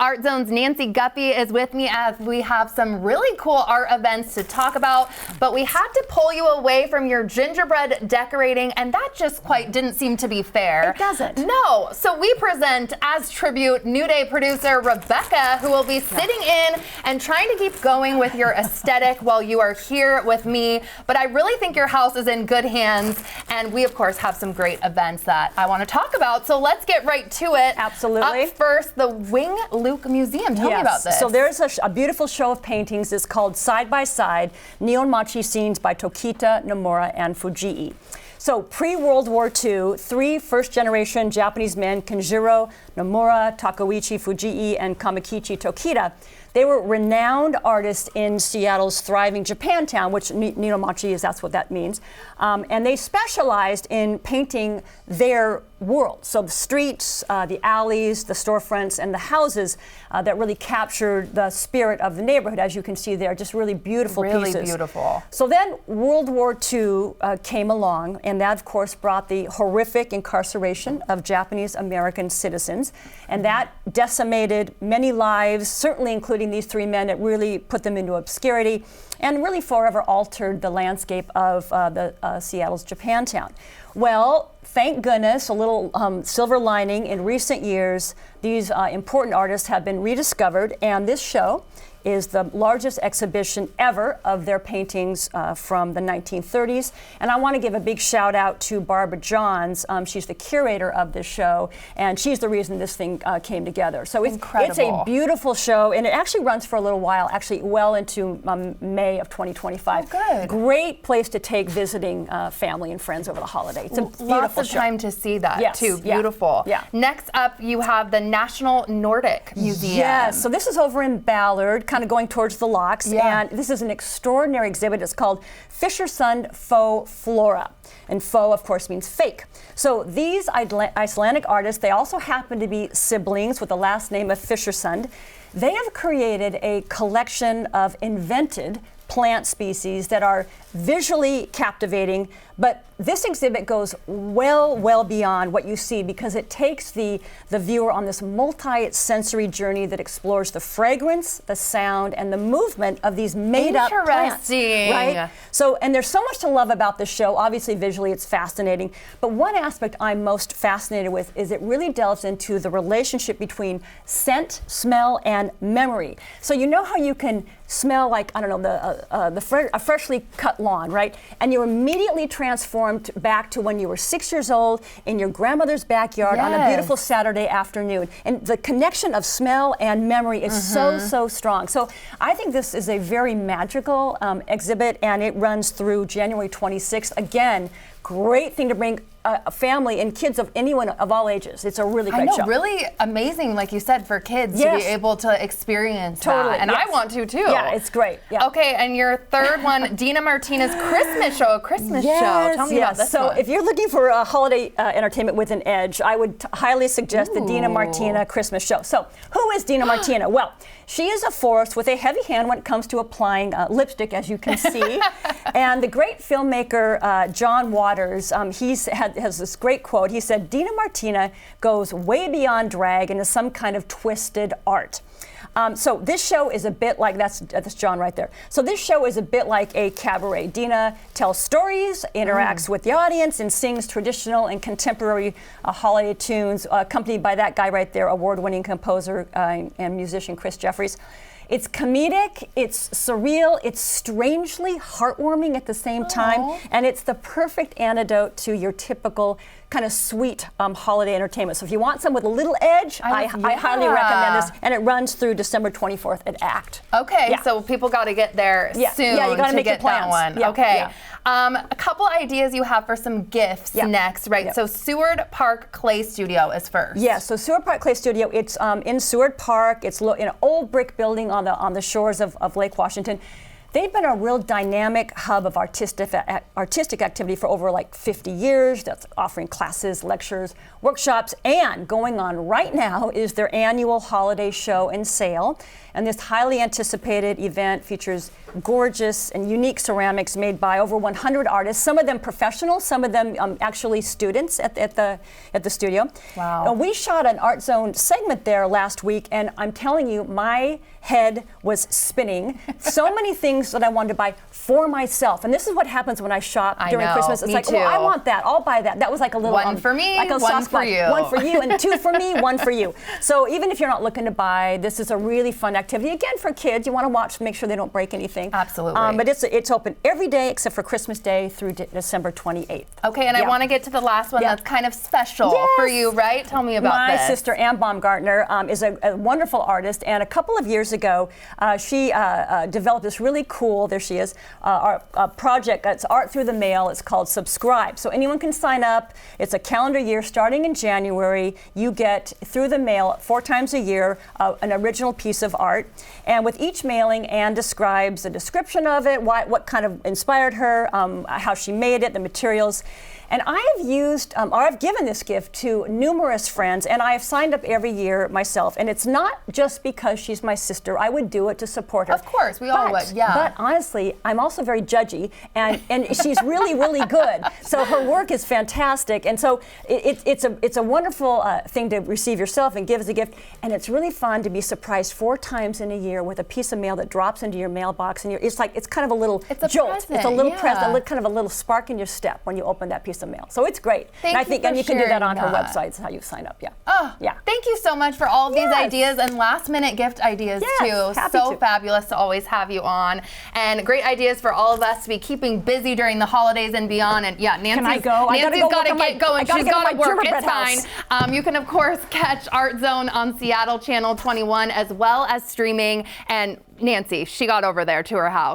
Art Zone's Nancy Guppy is with me as we have some really cool art events to talk about, but we had to pull you away from your gingerbread decorating, and that just quite didn't seem to be fair. It doesn't. No, so we present as tribute New Day producer Rebecca, who will be sitting in and trying to keep going with your aesthetic while you are here with me, but I really think your house is in good hands, and we of course have some great events that I want to talk about, so let's get right to it. Absolutely. Up first, the Wing Luke Museum. Tell me about this. So there's a beautiful show of paintings. It's called Side by Side, Nihonmachi Scenes by Tokita, Nomura, and Fujii. So pre-World War II, 3 first-generation Japanese men, Kenjiro Nomura, Takeuchi Fujii, and Kamakichi Tokita, they were renowned artists in Seattle's thriving Japantown, which Nihonmachi is, that's what that means. And they specialized in painting their world. So the streets, the alleys, the storefronts, and the houses that really captured the spirit of the neighborhood, as you can see there, just really beautiful pieces. Really beautiful. So then World War II came along, and that of course brought the horrific incarceration of Japanese American citizens, and that decimated many lives, certainly including these 3 men. It really put them into obscurity and really forever altered the landscape of Seattle's Japantown. Well, thank goodness, a little silver lining, in recent years, these important artists have been rediscovered, and this show is the largest exhibition ever of their paintings from the 1930s. And I want to give a big shout out to Barbara Johns. She's the curator of this show, and she's the reason this thing came together. So it's a beautiful show, and it actually runs for a little while, actually well into May of 2025. Oh, good. Great place to take visiting family and friends over the holiday. It's a beautiful Lots of show. time to see that, Yes, too. yeah, Beautiful. yeah. Next up, you have the National Nordic Museum. Yes, so this is over in Ballard, kind of going towards the locks, Yeah. and this is an extraordinary exhibit. It's called Fishersund Faux Flora, and faux, of course, means fake. So these Icelandic artists, they also happen to be siblings with the last name of Fishersund. They have created a collection of invented plant species that are visually captivating, but this exhibit goes well beyond what you see, because it takes the viewer on this multi-sensory journey that explores the fragrance, the sound, and the movement of these made-up plants. Right? So, and there's so much to love about this show. Obviously, visually, it's fascinating. But one aspect I'm most fascinated with is it really delves into the relationship between scent, smell, and memory. So you know how you can smell like, I don't know, a freshly cut lawn, right? And you're immediately transformed back to when you were 6 years old in your grandmother's backyard on a beautiful Saturday afternoon. And the connection of smell and memory is so strong. So I think this is a very magical exhibit, and it runs through January 26th. Again, great thing to bring a family and kids of anyone of all ages. It's a really great show. Really amazing, like you said, for kids to be able to experience that. And I want to too. Yeah, it's great. Yeah. Okay, and your third one, Dina Martina's Christmas show, a Christmas show. Tell me about this So one. if you're looking for a holiday entertainment with an edge, I would highly suggest the Dina Martina Christmas show. So who is Dina Martina? Well, she is a force with a heavy hand when it comes to applying lipstick, as you can see. And the great filmmaker, John Waters, has this great quote. He said, Dina Martina goes way beyond drag into some kind of twisted art. So this show is a bit like, that's John right there. So this show is a bit like a cabaret. Dina tells stories, interacts with the audience, and sings traditional and contemporary holiday tunes, accompanied by that guy right there, award-winning composer and musician Chris Jeffries. It's comedic, it's surreal, it's strangely heartwarming at the same time, and it's the perfect antidote to your typical kind of sweet holiday entertainment. So if you want some with a little edge, I highly recommend this, and it runs through December 24th at ACT. Okay, so people got to get there soon you got to make get plans. that one. Yeah, okay. yeah. A couple ideas you have for some gifts next, right? So Seward Park Clay Studio is first. Yeah, so Seward Park Clay Studio, it's in Seward Park. It's in an old brick building on the shores of Lake Washington. They've been a real dynamic hub of artistic activity for over like 50 years. That's offering classes, lectures, workshops, and going on right now is their annual holiday show and sale. And this highly anticipated event features gorgeous and unique ceramics made by over 100 artists, some of them professional, some of them actually students at the studio. Wow. We shot an Art Zone segment there last week, and I'm telling you, my head was spinning. So many things that I wanted to buy for myself. And this is what happens when I shop during Christmas. It's me like, too. oh, I want that. I'll buy that. That was like a little one for me, like a one soft for spot. you. One for you, and 2 for me, 1 for you. So even if you're not looking to buy, this is a really fun activity. Again, for kids, you want to watch, make sure they don't break anything. Absolutely. But it's open every day except for Christmas Day through December 28th. Okay, and I want to get to the last one that's kind of special for you, right? Tell me about this. My sister, Ann Baumgartner, is a wonderful artist, and a couple of years ago, she developed this really cool, there she is, project. It's art through the mail. It's called Subscribe. So anyone can sign up. It's a calendar year starting in January. You get through the mail 4 times a year an original piece of art. And with each mailing, Anne describes the description of it, what kind of inspired her, how she made it, the materials. And I have used, or I've given this gift to numerous friends, and I have signed up every year myself. And it's not just because she's my sister. I would do it to support her. Of course, we all would, yeah. But honestly, I'm also very judgy, and she's really, really good. So her work is fantastic. And so it's a wonderful thing to receive yourself and give as a gift. And it's really fun to be surprised 4 times in a year with a piece of mail that drops into your mailbox. And it's kind of a little jolt. Present, it's a little yeah. present, kind of a little spark in your step when you open that piece of mail. So it's great. Thank and you for you can do that on her sharing website. It's how you sign up. Yeah. Oh, yeah. Thank you so much for all of these ideas and last minute gift ideas too. Happy So to. fabulous to always have you on. And great ideas for all of us to be keeping busy during the holidays and beyond. And yeah, Nancy's, Can I go? Nancy's got to get going. She's got to work. gingerbread It's fine. You can of course catch Art Zone on Seattle Channel 21 as well as streaming. And Nancy, she got over there to her house.